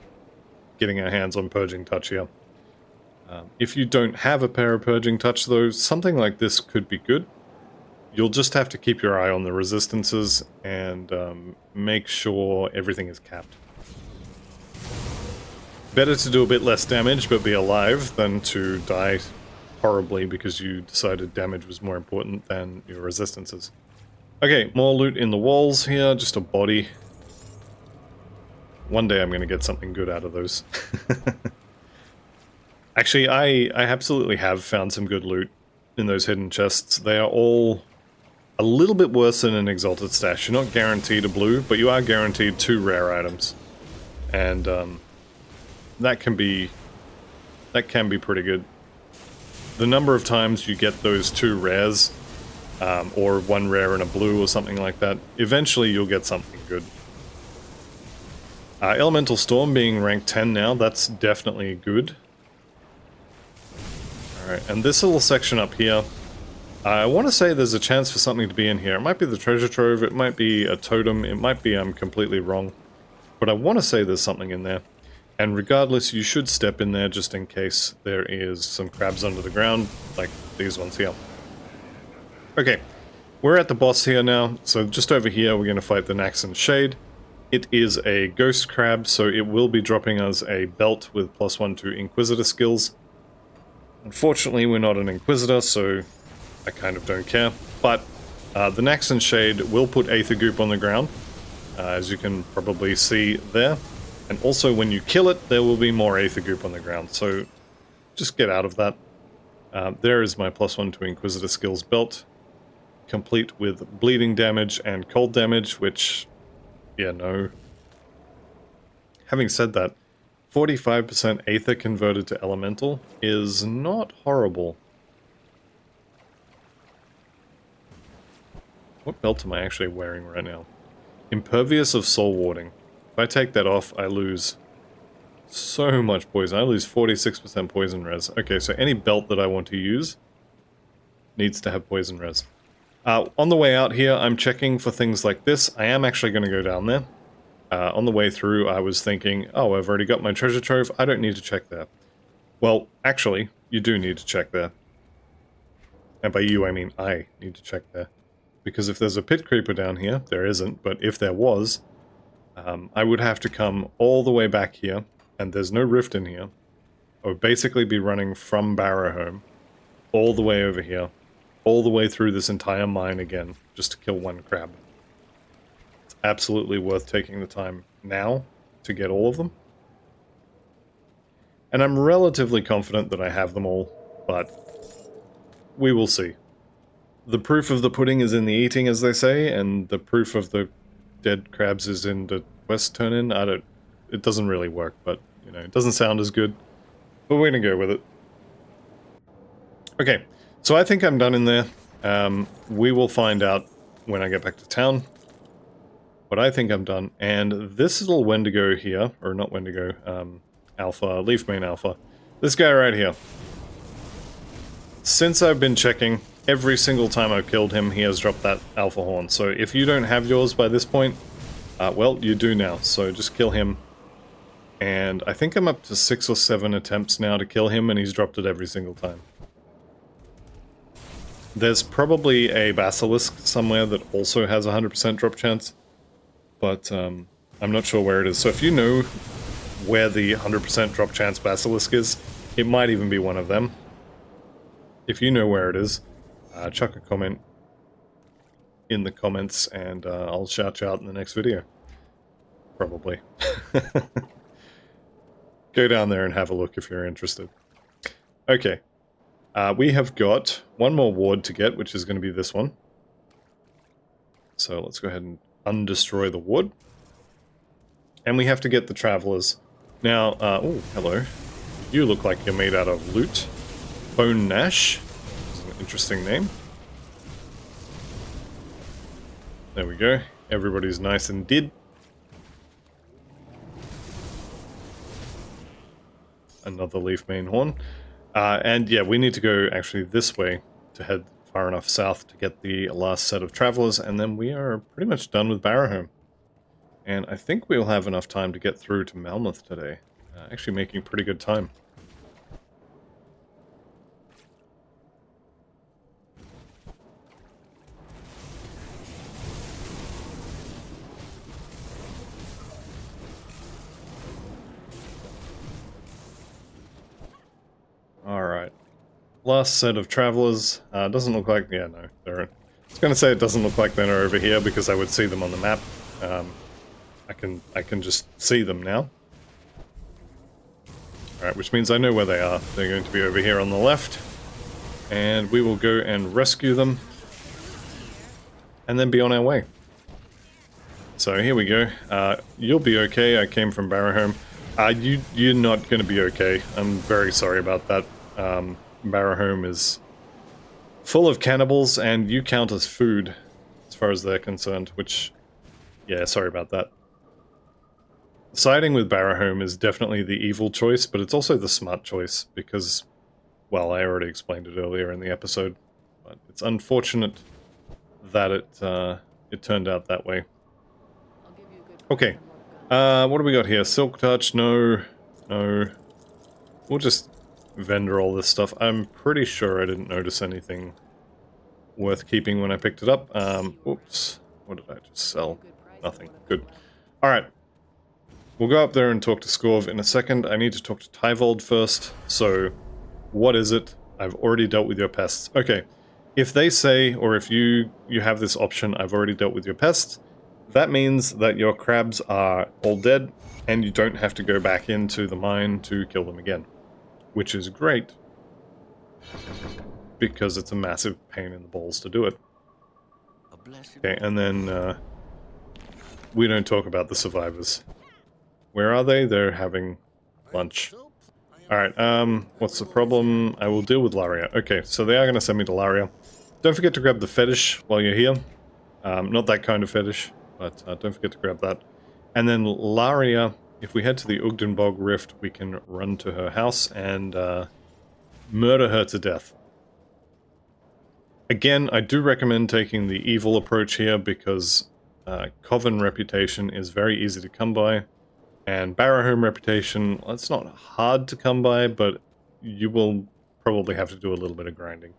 getting our hands on Purging Touch here. If you don't have a pair of Purging Touch, though, something like this could be good. You'll just have to keep your eye on the resistances and make sure everything is capped. Better to do a bit less damage but be alive than to die horribly because you decided damage was more important than your resistances. Okay, more loot in the walls here, just a body. One day I'm going to get something good out of those. Actually, I absolutely have found some good loot in those hidden chests. They are all a little bit worse than an Exalted Stash. You're not guaranteed a blue, but you are guaranteed 2 rare items. And that can be pretty good. The number of times you get those 2 rares, or 1 rare and a blue or something like that, eventually you'll get something good. Elemental Storm being rank 10 now, that's definitely good. Alright, and this little section up here, I want to say there's a chance for something to be in here. It might be the treasure trove, it might be a totem, it might be I'm completely wrong. But I want to say there's something in there. And regardless, you should step in there just in case there is some crabs under the ground, like these ones here. Okay, we're at the boss here now, so just over here we're going to fight the Naxxon Shade. It is a ghost crab, so it will be dropping us a belt with +1 to Inquisitor skills. Unfortunately, we're not an Inquisitor, so I kind of don't care. But the Naxxon Shade will put Aether Goop on the ground, as you can probably see there. And also, when you kill it, there will be more Aether Goop on the ground, so just get out of that. There is my +1 to Inquisitor skills belt, complete with bleeding damage and cold damage, which, yeah, no. Having said that, 45% Aether converted to Elemental is not horrible. What belt am I actually wearing right now? Impervious of Soul Warding. If I take that off, I lose so much poison. I lose 46% poison res. Okay, so any belt that I want to use needs to have poison res. On the way out here, I'm checking for things like this. I am actually going to go down there. On the way through, I was thinking, oh, I've already got my treasure trove. I don't need to check there. Well, actually, you do need to check there. And by you, I mean I need to check there. Because if there's a pit creeper down here, there isn't, but if there was, I would have to come all the way back here, and there's no rift in here. I would basically be running from Barrowholm all the way over here, all the way through this entire mine again, just to kill 1 crab. It's absolutely worth taking the time now to get all of them. And I'm relatively confident that I have them all, but we will see. The proof of the pudding is in the eating, as they say, and the proof of the dead crabs is in the quest turn-in. It doesn't really work, but, you know, it doesn't sound as good. But we're gonna go with it. Okay, so I think I'm done in there. We will find out when I get back to town. But I think I'm done. And this little Wendigo here, or not Wendigo, Alpha, Leaf Main Alpha. This guy right here. Since I've been checking, every single time I've killed him, he has dropped that Alpha Horn. So if you don't have yours by this point, well, you do now. So just kill him. And I think I'm up to 6 or 7 attempts now to kill him, and he's dropped it every single time. There's probably a Basilisk somewhere that also has a 100% drop chance, but I'm not sure where it is. So if you know where the 100% drop chance Basilisk is, it might even be one of them. If you know where it is, chuck a comment in the comments, and I'll shout you out in the next video. Probably. Go down there and have a look if you're interested. Okay. We have got 1 more ward to get, which is going to be this one. So let's go ahead and undestroy the ward. And we have to get the Travelers. Now, oh, hello. You look like you're made out of loot. Bone Nash. This is an interesting name. There we go. Everybody's nice and dead. Another Leaf Main Horn. And yeah, we need to go actually this way to head far enough south to get the last set of Travelers, and then we are pretty much done with Barrowholm. And I think we'll have enough time to get through to Malmouth today. Actually making pretty good time. Alright. last set of travelers. Doesn't look like... Yeah, no. They're... I was going to say it doesn't look like they're over here because I would see them on the map. I can just see them now. Alright, which means I know where they are. They're going to be over here on the left. And we will go and rescue them. And then be on our way. So here we go. You'll be okay. I came from Barrowholm. You're not going to be okay. I'm very sorry about that. Barrowholm is full of cannibals, and you count as food, as far as they're concerned, which... Yeah, sorry about that. Siding with Barrowholm is definitely the evil choice, but it's also the smart choice, because, well, I already explained it earlier in the episode, but it's unfortunate that it turned out that way. Okay, what do we got here? Silk Touch, no, no. We'll just vendor all this stuff. I'm pretty sure I didn't notice anything worth keeping when I picked it up. Oops, what did I just sell? Nothing. Good. Alright. We'll go up there and talk to Skorv in a second. I need to talk to Tyvold first. So, what is it? I've already dealt with your pests. Okay. If they say, or if you have this option, I've already dealt with your pests, that means that your crabs are all dead, and you don't have to go back into the mine to kill them again. Which is great. Because it's a massive pain in the balls to do it. Okay, and then we don't talk about the survivors. Where are they? They're having lunch. Alright, what's the problem? I will deal with Laria. Okay, so they are going to send me to Laria. Don't forget to grab the fetish while you're here. Not that kind of fetish, but don't forget to grab that. And then Laria, if we head to the Ugdenbog rift, we can run to her house and murder her to death. Again, I do recommend taking the evil approach here because Coven reputation is very easy to come by. And Barrowholm reputation, well, it's not hard to come by, but you will probably have to do a little bit of grinding.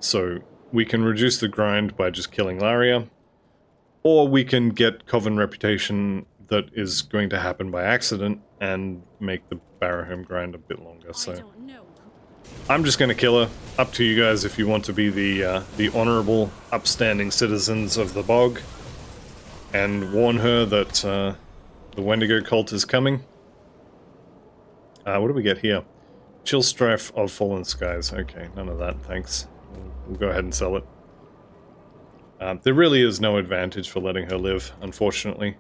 So we can reduce the grind by just killing Laria, or we can get Coven reputation that is going to happen by accident and make the Barrowholm grind a bit longer. So I'm just going to kill her. Up to you guys if you want to be the honorable, upstanding citizens of the bog and warn her that the Wendigo cult is coming. What do we get here? Chill Strife of Fallen Skies. Okay, none of that, thanks. We'll go ahead and sell it. There really is no advantage for letting her live, unfortunately.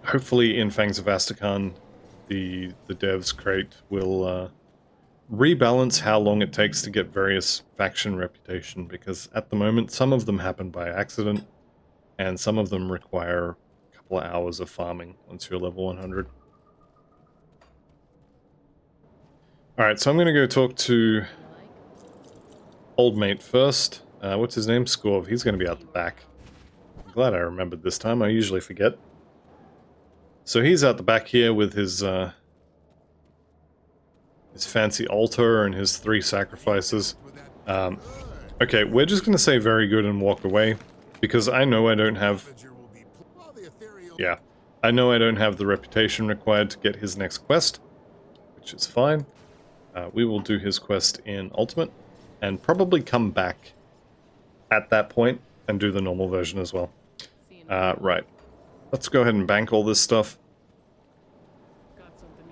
Hopefully in Fangs of Astrakhan, the devs crate will rebalance how long it takes to get various faction reputation, because at the moment some of them happen by accident, and some of them require of hours of farming once you're level 100. Alright, so I'm going to go talk to Old Mate first. What's his name? Skorv. He's going to be out the back. I'm glad I remembered this time. I usually forget. So he's out the back here with his fancy altar and his 3 sacrifices. Okay, we're just going to say very good and walk away, because I know I don't have... Yeah, I know I don't have the reputation required to get his next quest, which is fine. We will do his quest in Ultimate, and probably come back at that point and do the normal version as well. Right. Let's go ahead and bank all this stuff.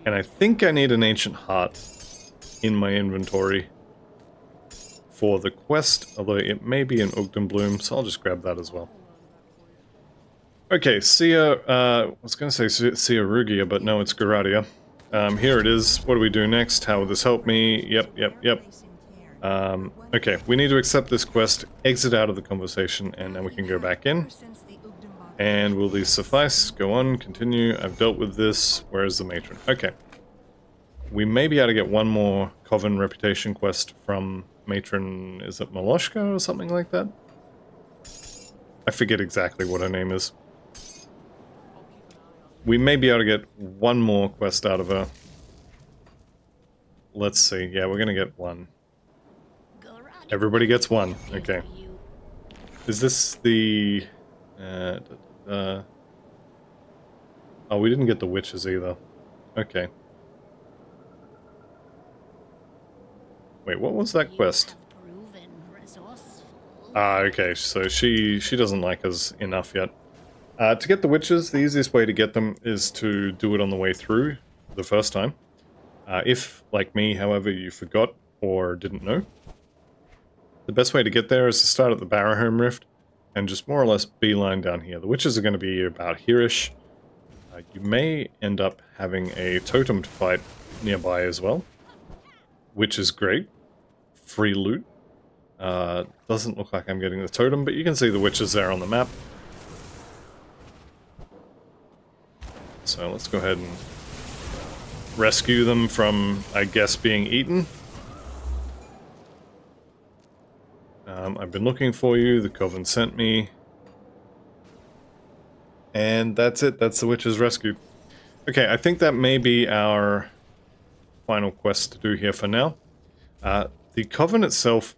And I think I need an Ancient Heart in my inventory for the quest, although it may be an Ugdenbloom, so I'll just grab that as well. Okay, Sia, I was going to say Sia Rugia, but no, it's Garadia. Here it is. What do we do next? How will this help me? Yep. Okay, we need to accept this quest, exit out of the conversation, and then we can go back in. And will these suffice? Go on, continue. I've dealt with this. Where is the matron? Okay. We may be able to get one more Coven reputation quest from matron, is it Maloshka or something like that? I forget exactly what her name is. We may be able to get one more quest out of her. Let's see. Yeah, we're gonna get one. Everybody gets one. Okay. Is this the... Oh, we didn't get the witches either. Okay. Wait, what was that quest? Ah, okay, so she doesn't like us enough yet. To get the witches, the easiest way to get them is to do it on the way through the first time. If, like me, however, you forgot or didn't know, the best way to get there is to start at the Barrowholm Rift and just more or less beeline down here. The witches are going to be about here-ish. You may end up having a totem to fight nearby as well, which is great. Free loot. Doesn't look like I'm getting the totem, but you can see the witches there on the map. So let's go ahead and rescue them from, I guess, being eaten. I've been looking for you, the Coven sent me. And that's it, that's the witches rescued. Okay, I think that may be our final quest to do here for now. The Coven itself,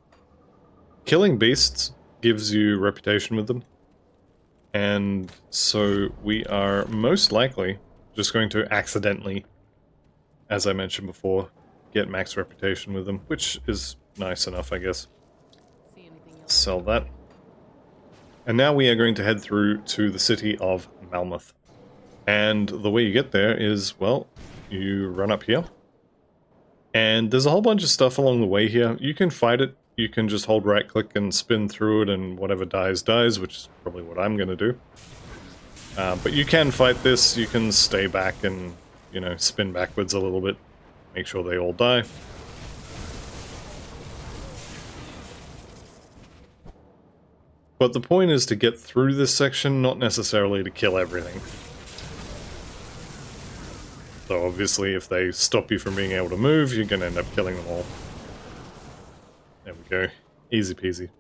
killing beasts gives you reputation with them. And so we are most likely just going to accidentally, as I mentioned before, get max reputation with them, which is nice enough, I guess. Sell that. And now we are going to head through to the city of Malmouth. And the way you get there is, well, you run up here. And there's a whole bunch of stuff along the way here. You can fight it. You can just hold right click and spin through it, and whatever dies, dies, which is probably what I'm going to do. But you can fight this. You can stay back and, you know, spin backwards a little bit. Make sure they all die. But the point is to get through this section, not necessarily to kill everything. So obviously if they stop you from being able to move, you're going to end up killing them all. There we go. Easy peasy.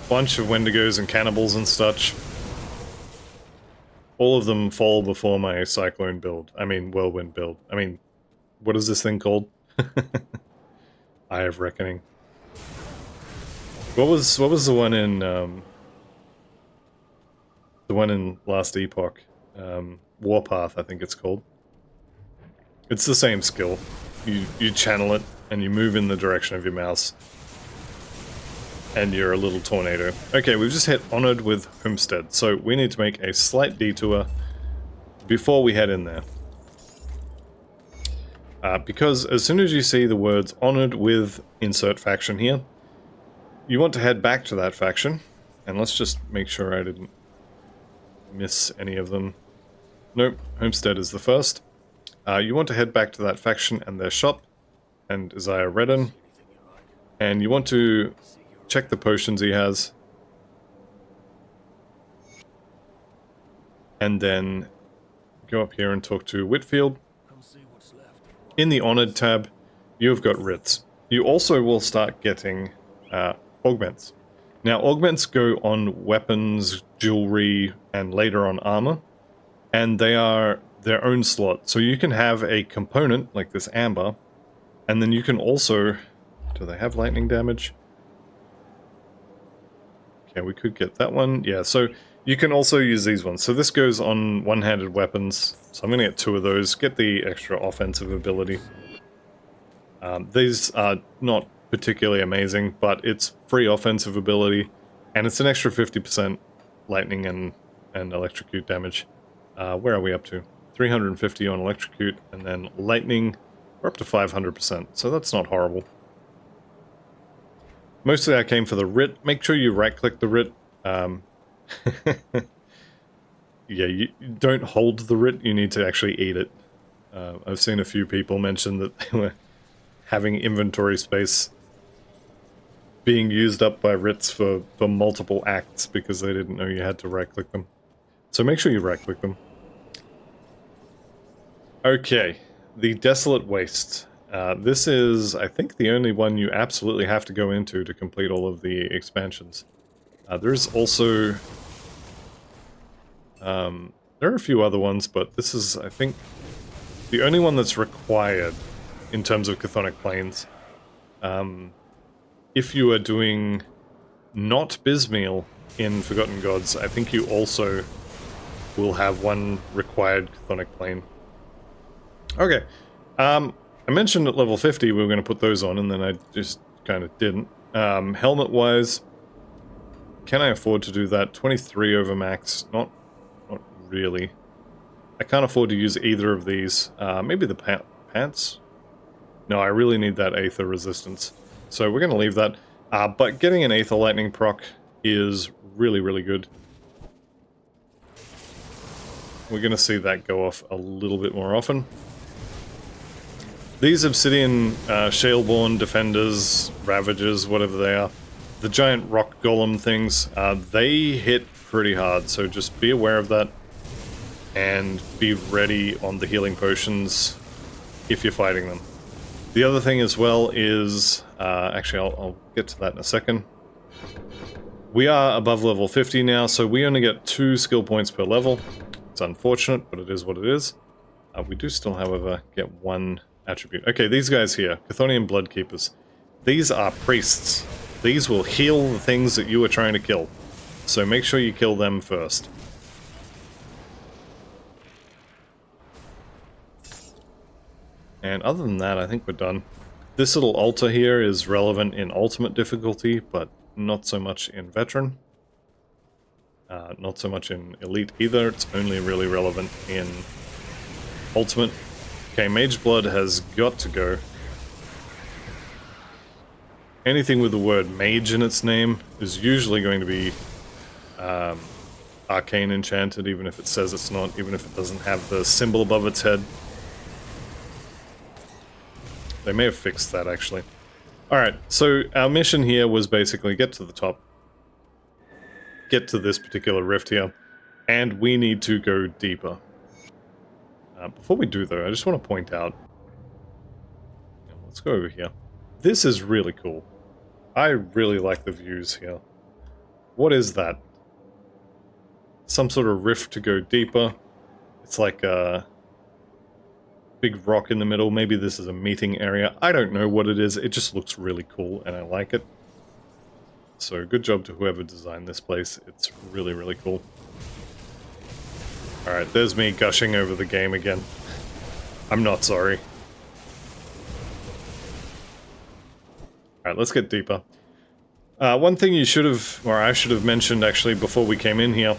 Bunch of Wendigos and cannibals and such. All of them fall before my cyclone build. I mean, whirlwind build. I mean, what is this thing called? Eye of Reckoning. What was the one in Last Epoch? Warpath, I think it's called. It's the same skill. You channel it and you move in the direction of your mouse. And you're a little tornado. Okay, we've just hit Honored with Homestead, so we need to make a slight detour before we head in there. Because as soon as you see the words Honored with insert faction here, you want to head back to that faction, and let's just make sure I didn't miss any of them. Nope, Homestead is the first. You want to head back to that faction and their shop, and Isaiah Redden, and you want to check the potions he has, and then go up here and talk to Whitfield. In the Honored tab, you've got writs. You also will start getting augments. Now, augments go on weapons, jewelry, and later on armor, and they are their own slot. So you can have a component, like this amber, and then you can also... Do they have lightning damage? Okay, we could get that one. Yeah, so you can also use these ones. So this goes on one-handed weapons, so I'm going to get 2 of those, get the extra offensive ability. These are not particularly amazing, but it's free offensive ability, and it's an extra 50% lightning and electrocute damage. Where are we up to? 350 on electrocute, and then lightning, we're up to 500%, so that's not horrible. Mostly I came for the writ. Make sure you right-click the writ. Yeah, you don't hold the writ, you need to actually eat it. I've seen a few people mention that they were having inventory space being used up by writs for multiple acts because they didn't know you had to right-click them. So make sure you right-click them. Okay, the Desolate Wastes. This is, I think, the only one you absolutely have to go into to complete all of the expansions. There's also... there are a few other ones, but this is, I think, the only one that's required in terms of chthonic planes. If you are doing not Bismeal in Forgotten Gods, I think you also will have one required chthonic plane. Okay, I mentioned at level 50 we were going to put those on, and then I just kind of didn't. Helmet-wise, can I afford to do that? 23 over max. Not really. I can't afford to use either of these. Maybe the pants? No, I really need that Aether resistance. So we're going to leave that. But getting an Aether Lightning proc is really, really good. We're going to see that go off a little bit more often. These Obsidian Shaleborn Defenders, Ravagers, whatever they are, the giant rock golem things, they hit pretty hard, so just be aware of that. And be ready on the healing potions if you're fighting them. The other thing as well is, actually I'll get to that in a second. We are above level 50 now, so we only get 2 skill points per level. It's unfortunate, but it is what it is. We do still, however, get 1 attribute. Okay, these guys here, Chthonian Bloodkeepers. These are priests. These will heal the things that you are trying to kill. So make sure you kill them first. And other than that, I think we're done. This little altar here is relevant in Ultimate difficulty, but not so much in Veteran. Not so much in Elite either, it's only really relevant in Ultimate. Okay, Mage Blood has got to go. Anything with the word Mage in its name is usually going to be Arcane Enchanted, even if it says it's not, even if it doesn't have the symbol above its head. They may have fixed that, actually. Alright, so our mission here was basically get to the top. Get to this particular rift here. And we need to go deeper. Before we do, though, I just want to point out... Let's go over here. This is really cool. I really like the views here. What is that? Some sort of rift to go deeper. It's like a big rock in the middle. Maybe this is a meeting area. I don't know what it is. It just looks really cool and I like it. So good job to whoever designed this place. It's really, really cool. Alright, there's me gushing over the game again. I'm not sorry. Alright, let's get deeper. One thing you should have, or I should have mentioned actually before we came in here,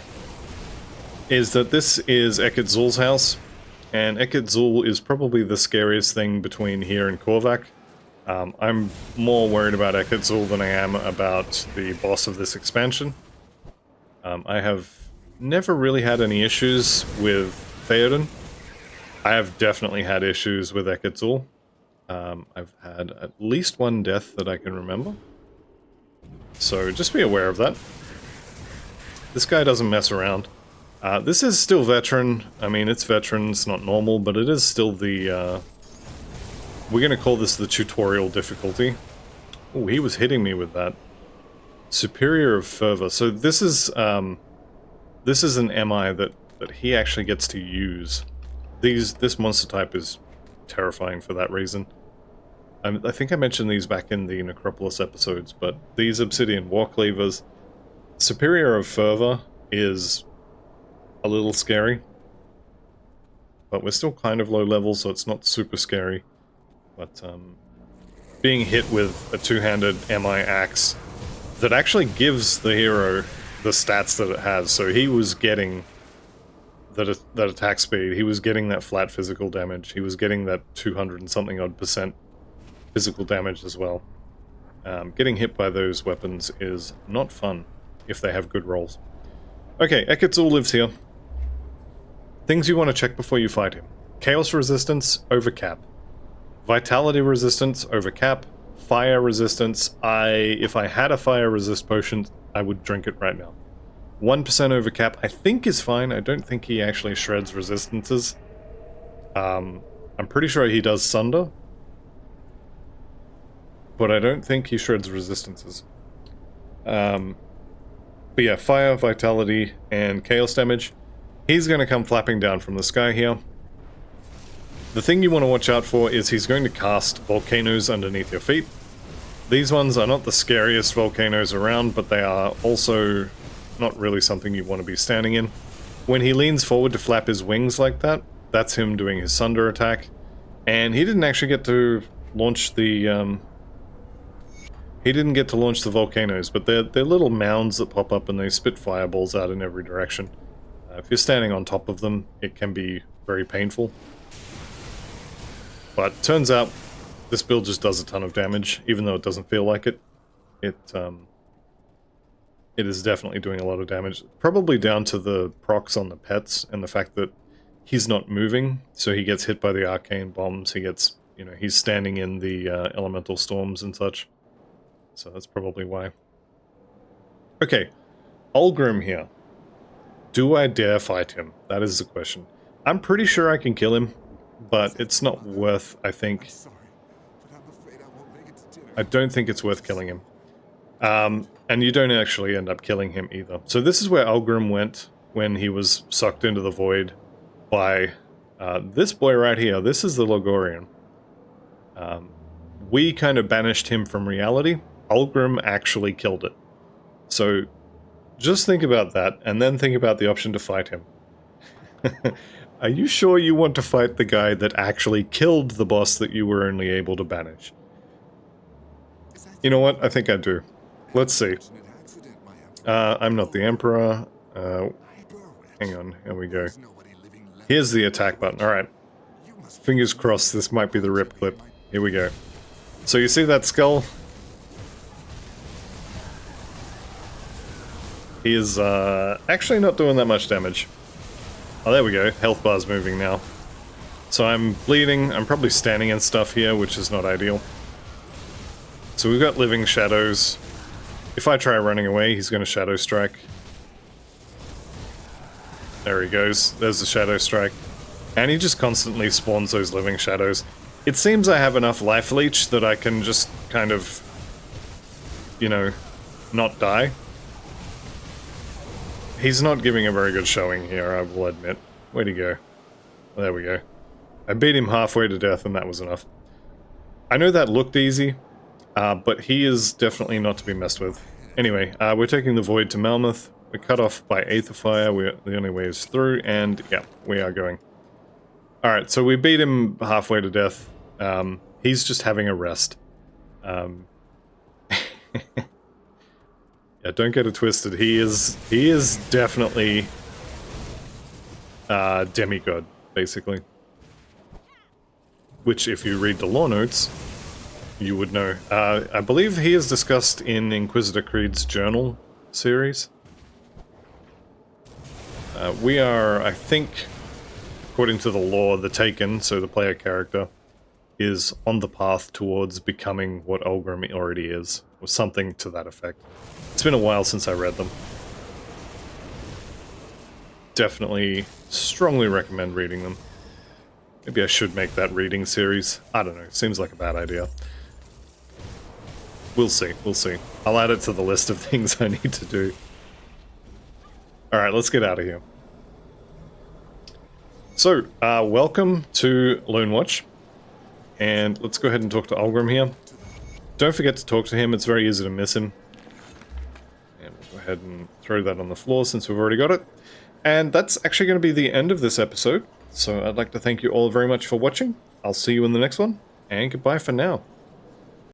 is that this is Ekit Zul's house. And Ekit Zul is probably the scariest thing between here and Korvac. I'm more worried about Ekit Zul than I am about the boss of this expansion. I have never really had any issues with Theoden. I have definitely had issues with Ekit Zul. I've had at least 1 death that I can remember. So just be aware of that. This guy doesn't mess around. This is still Veteran. I mean, it's Veteran, it's not normal, but it is still the, we're gonna call this the tutorial difficulty. Oh, he was hitting me with that. Superior of Fervor. So this is an MI that he actually gets to use. This monster type is terrifying for that reason. I think I mentioned these back in the Necropolis episodes, but these Obsidian War Cleavers, Superior of Fervor is a little scary, but we're still kind of low level, so it's not super scary. But being hit with a two-handed MI axe that actually gives the hero the stats that it has, so he was getting that attack speed, he was getting that flat physical damage, he was getting that 200 and something odd % physical damage as well. Getting hit by those weapons is not fun if they have good rolls. Okay, Ekit Zul lives here. Things you want to check before you fight him. Chaos resistance over cap. Vitality resistance over cap. Fire resistance. If I had a fire resist potion, I would drink it right now. 1% over cap I think is fine. I don't think he actually shreds resistances. I'm pretty sure he does Sunder. But I don't think he shreds resistances. But yeah, fire, vitality, and chaos damage. He's going to come flapping down from the sky here. The thing you want to watch out for is he's going to cast volcanoes underneath your feet. These ones are not the scariest volcanoes around, but they are also not really something you want to be standing in. When he leans forward to flap his wings like that, that's him doing his Sunder attack. And he didn't actually get to launch the... he didn't get to launch the volcanoes, but they're little mounds that pop up and they spit fireballs out in every direction. If you're standing on top of them, it can be very painful. But turns out this build just does a ton of damage, even though it doesn't feel like it. It is definitely doing a lot of damage. Probably down to the procs on the pets and the fact that he's not moving, so he gets hit by the arcane bombs. He gets, you know, he's standing in the elemental storms and such. So that's probably why. Okay, Algrim here. Do I dare fight him? That is the question. I'm pretty sure I can kill him, but it's not worth, I think... I don't think it's worth killing him. And you don't actually end up killing him either. So this is where Algrim went when he was sucked into the void by this boy right here. This is the Logorian. We kind of banished him from reality. Algrim actually killed it. So just think about that, and then think about the option to fight him. Are you sure you want to fight the guy that actually killed the boss that you were only able to banish? You know what? I think I do. Let's see. I'm not the Emperor. Hang on, here we go. Here's the attack button. Alright. Fingers crossed this might be the rip clip. Here we go. So you see that skull? He is actually not doing that much damage. Oh, there we go. Health bar's moving now. So I'm bleeding. I'm probably standing in stuff here, which is not ideal. So we've got living shadows. If I try running away, he's going to shadow strike. There he goes. There's the shadow strike. And he just constantly spawns those living shadows. It seems I have enough life leech that I can just kind of, you know, not die. He's not giving a very good showing here, I will admit. Where'd he go? Well, there we go. I beat him halfway to death and that was enough. I know that looked easy, but he is definitely not to be messed with. Anyway, we're taking the void to Malmouth. We're cut off by Aether Fire. The only way is through, and yeah, we are going. Alright, so we beat him halfway to death. He's just having a rest. Yeah, don't get it twisted. He is definitely demigod, basically. Which, if you read the lore notes, you would know. I believe he is discussed in Inquisitor Creed's journal series. We are, I think, according to the lore, the Taken, so the player character, is on the path towards becoming what Algrim already is, or something to that effect. It's been a while since I read them. Definitely, strongly recommend reading them. Maybe I should make that reading series. I don't know, seems like a bad idea. We'll see, we'll see. I'll add it to the list of things I need to do. Alright, let's get out of here. So, welcome to Lone Watch. And let's go ahead and talk to Algrim here. Don't forget to talk to him, it's very easy to miss him. And we'll go ahead and throw that on the floor since we've already got it. And that's actually going to be the end of this episode. So I'd like to thank you all very much for watching. I'll see you in the next one, and goodbye for now.